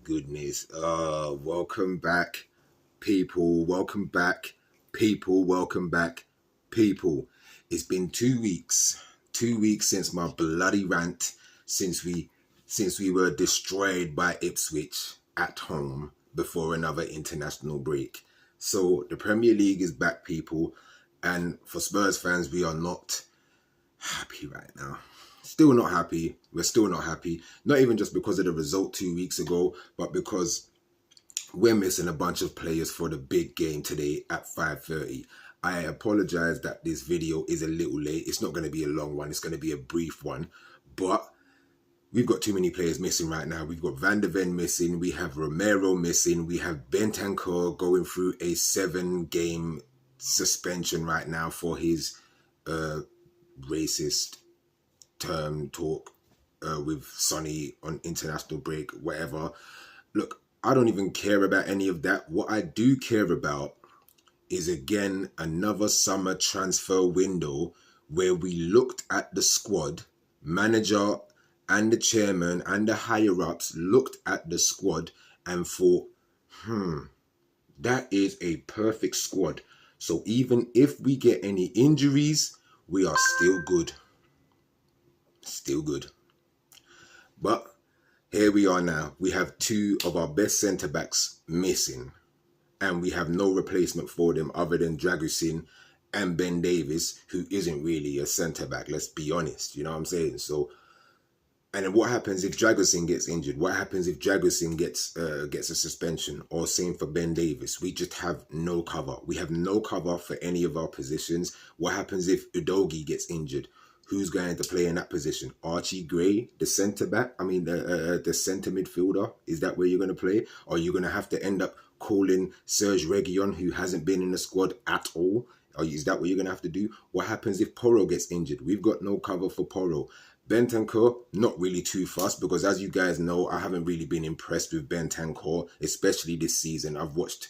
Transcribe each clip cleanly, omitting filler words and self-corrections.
goodness. Welcome back, people. Welcome back, people. Welcome back, people. It's been 2 weeks. 2 weeks since my bloody rant, since we were destroyed by Ipswich at home before another international break. So the Premier League is back, people, and for Spurs fans, we are not happy right now. Still not happy. We're still not happy. Not even just because of the result 2 weeks ago, but because we're missing a bunch of players for the big game today at 5:30. I apologize that this video is a little late. It's not going to be a long one. It's going to be a brief one. But we've got too many players missing right now. We've got Van der Ven missing. We have Romero missing. We have Bentancur going through a 7-game suspension right now for his racist term talk with Sonny on international break, whatever. Look, I don't even care about any of that. What I do care about is, again, another summer transfer window where we looked at the squad, manager and the chairman and the higher-ups looked at the squad and thought, that is a perfect squad. So even if we get any injuries, we are still good. Still good. But here we are now. We have two of our best centre-backs missing. And we have no replacement for them other than Dragusin and Ben Davies, who isn't really a centre-back, let's be honest. You know what I'm saying? So, and then what happens if Dragusin gets injured? What happens if Dragusin gets a suspension? Or same for Ben Davies? We just have no cover. We have no cover for any of our positions. What happens if Udogie gets injured? Who's going to play in that position? Archie Gray, the centre-back? I mean, the centre midfielder? Is that where you're going to play? Or are you going to have to end up calling Serge Reguilon, who hasn't been in the squad at all? Or is that what you're going to have to do? What happens if Porro gets injured? We've got no cover for Porro. Bentancur, not really too fast, because as you guys know, I haven't really been impressed with Bentancur, especially this season. I've watched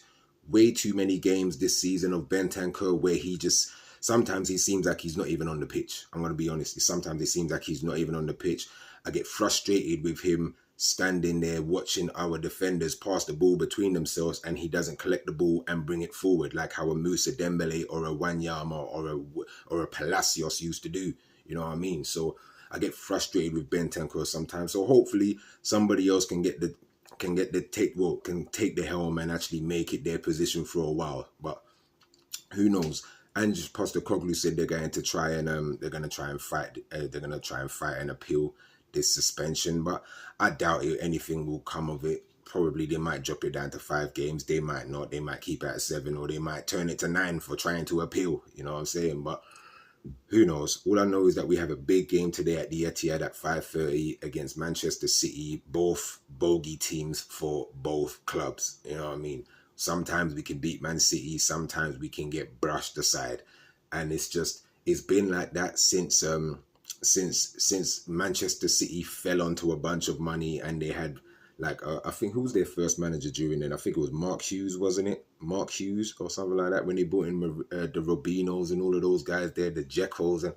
way too many games this season of Bentancur where he just... Sometimes he seems like he's not even on the pitch. I'm going to be honest. Sometimes it seems like he's not even on the pitch. I get frustrated with him standing there watching our defenders pass the ball between themselves and he doesn't collect the ball and bring it forward like how a Moussa Dembele or a Wanyama or a Palacios used to do. You know what I mean? So I get frustrated with Bentancur sometimes. So hopefully somebody else can take the helm and actually make it their position for a while. But who knows? And just Postecoglou said they're going to try and fight and appeal this suspension, but I doubt anything will come of it. Probably they might drop it down to 5 games. They might not. They might keep it at 7, or they might turn it to 9 for trying to appeal. You know what I'm saying? But who knows? All I know is that we have a big game today at the Etihad at 5:30 against Manchester City. Both bogey teams for both clubs. You know what I mean? Sometimes we can beat Man City, sometimes we can get brushed aside. And it's been like that since Manchester City fell onto a bunch of money and they had I think who was their first manager during then? I think it was Mark Hughes, wasn't it? Mark Hughes or something like that, when they brought in the Robinos and all of those guys there, the Jekos and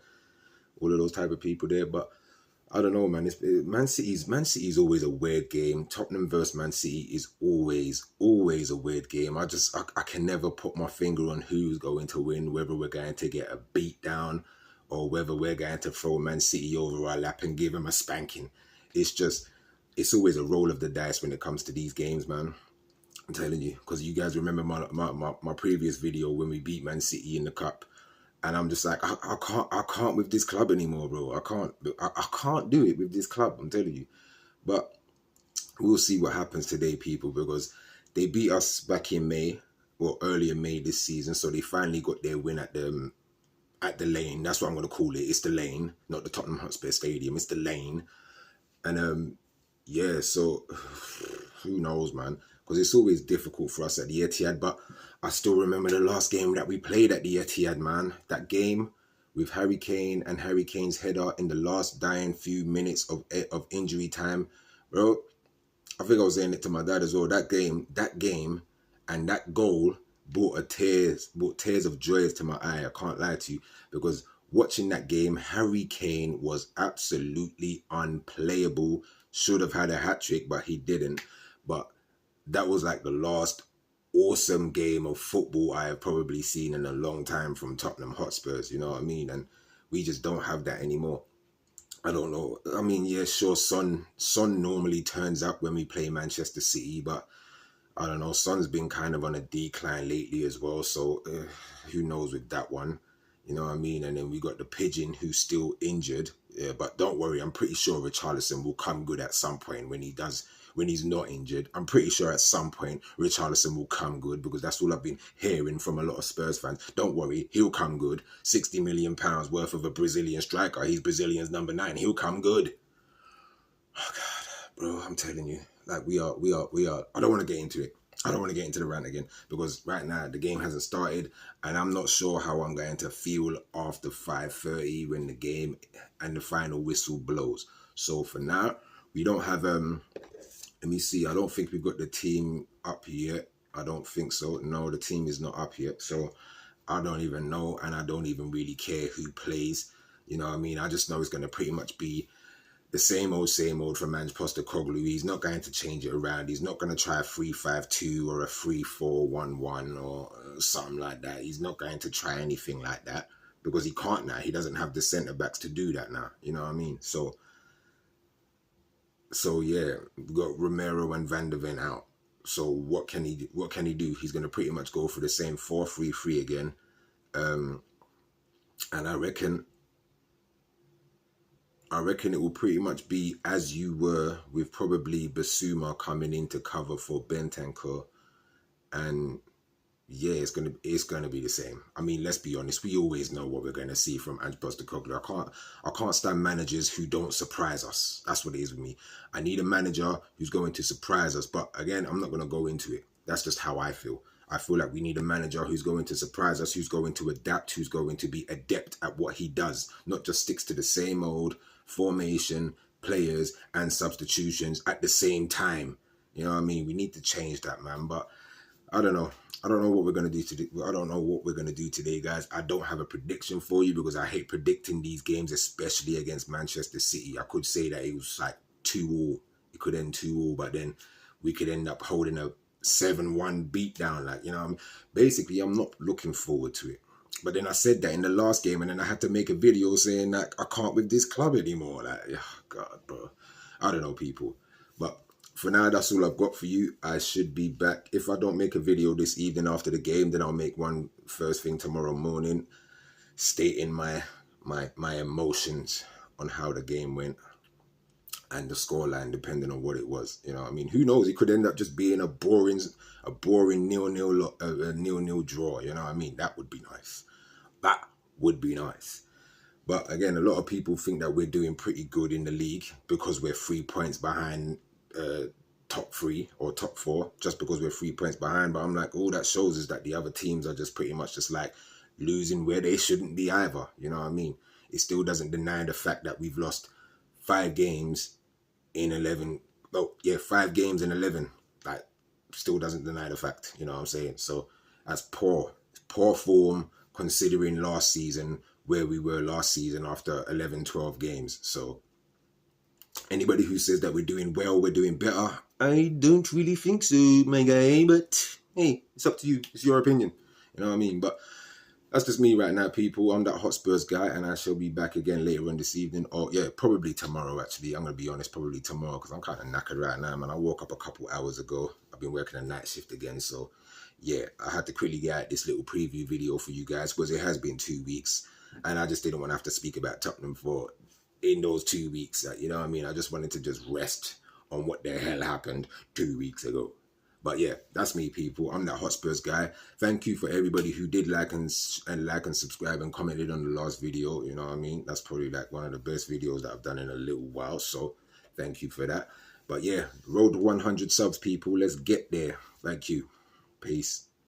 all of those type of people there. But I don't know, man. Man City's always a weird game. Tottenham versus Man City is always a weird game. I can never put my finger on who's going to win, whether we're going to get a beat down or whether we're going to throw Man City over our lap and give them a spanking. It's always a roll of the dice when it comes to these games, man. I'm telling you, because you guys remember my previous video when we beat Man City in the cup. And I'm just like, I can't with this club anymore, bro. I can't do it with this club, I'm telling you. But we'll see what happens today, people, because they beat us back in May, or early in May this season. So they finally got their win at the Lane. That's what I'm going to call it. It's the Lane, not the Tottenham Hotspur Stadium. It's the Lane. And yeah, so who knows, man? Because it's always difficult for us at the Etihad, but I still remember the last game that we played at the Etihad, man. That game with Harry Kane and Harry Kane's header in the last dying few minutes of injury time. Bro, I think I was saying it to my dad as well. That game and that goal brought tears of joy to my eye. I can't lie to you, because watching that game, Harry Kane was absolutely unplayable. Should have had a hat-trick, but he didn't. but that was like the last awesome game of football I have probably seen in a long time from Tottenham Hotspurs, you know what I mean? And we just don't have that anymore. I don't know. I mean, yeah, sure, Son normally turns up when we play Manchester City, but I don't know. Son's been kind of on a decline lately as well, so who knows with that one. You know what I mean? And then we got the Pigeon who's still injured. Yeah, but don't worry, I'm pretty sure Richarlison will come good at some point when he's not injured. I'm pretty sure at some point Richarlison will come good because that's all I've been hearing from a lot of Spurs fans. Don't worry, he'll come good. £60 million worth of a Brazilian striker. He's Brazilian's number 9. He'll come good. Oh God, bro, I'm telling you, like we are. I don't want to get into it. I don't want to get into the rant again because right now the game hasn't started and I'm not sure how I'm going to feel after 5:30 when the game and the final whistle blows. So for now, we don't have let me see. I don't think we've got the team up yet. I don't think so. No, the team is not up yet. So I don't even know, and I don't even really care who plays. You know what I mean? I just know it's going to pretty much be the same old from Ange Postecoglou. He's not going to change it around. He's not going to try a 3-5-2 or a 3-4-1-1 or something like that. He's not going to try anything like that because he can't now. He doesn't have the centre backs to do that now. You know what I mean? So yeah, we've got Romero and Van der Ven out. So what can he do? What can he do? He's going to pretty much go for the same 4-3-3 again. And I reckon it will pretty much be as you were with probably Basuma coming in to cover for Bentancur. And yeah, it's gonna be the same. I mean, let's be honest. We always know what we're gonna see from Ange Postecoglou. I can't stand managers who don't surprise us. That's what it is with me. I need a manager who's going to surprise us. But again, I'm not gonna go into it. That's just how I feel. I feel like we need a manager who's going to surprise us, who's going to adapt, who's going to be adept at what he does, not just sticks to the same old formation, players, and substitutions at the same time. You know what I mean? We need to change that, man. But I don't know. I don't know what we're gonna do today. I don't know what we're gonna do today, guys. I don't have a prediction for you because I hate predicting these games, especially against Manchester City. I could say that it was like 2-2. It could end 2-2, but then we could end up holding a 7-1 beatdown. Like, you know what I mean? Basically, I'm not looking forward to it. But then I said that in the last game, and then I had to make a video saying that I can't with this club anymore. Like, oh God, bro. I don't know, people. But for now, that's all I've got for you. I should be back. If I don't make a video this evening after the game, then I'll make one first thing tomorrow morning, stating my emotions on how the game went and the scoreline, depending on what it was. You know what I mean? Who knows? It could end up just being a boring 0-0 draw. You know what I mean? That would be nice. That would be nice. But again, a lot of people think that we're doing pretty good in the league because we're 3 points behind top 3 or top 4, just because we're 3 points behind. But I'm like, all that shows is that the other teams are just pretty much just like losing where they shouldn't be either. You know what I mean? It still doesn't deny the fact that we've lost 5 games in 11. Well, yeah, 5 games in 11. Like, still doesn't deny the fact. You know what I'm saying? So that's poor form considering last season, where we were last season after 11-12 games. So anybody who says that we're doing well, we're doing better, I don't really think so, my guy. But hey, it's up to you. It's your opinion. You know what I mean? But that's just me right now, people. I'm that Hotspurs guy, and I shall be back again later on this evening. Or yeah, probably tomorrow, actually. I'm going to be honest, probably tomorrow, because I'm kind of knackered right now, man. I woke up a couple hours ago. I've been working a night shift again, so yeah, I had to quickly get out this little preview video for you guys, because it has been 2 weeks, and I just didn't want to have to speak about Tottenham in those 2 weeks. You know what I mean? I just wanted to just rest on what the hell happened 2 weeks ago. But yeah, that's me, people. I'm that Hotspurs guy. Thank you for everybody who did like and subscribe and commented on the last video. You know what I mean? That's probably like one of the best videos that I've done in a little while. So thank you for that. But yeah, road to 100 subs, people. Let's get there. Thank you. Peace.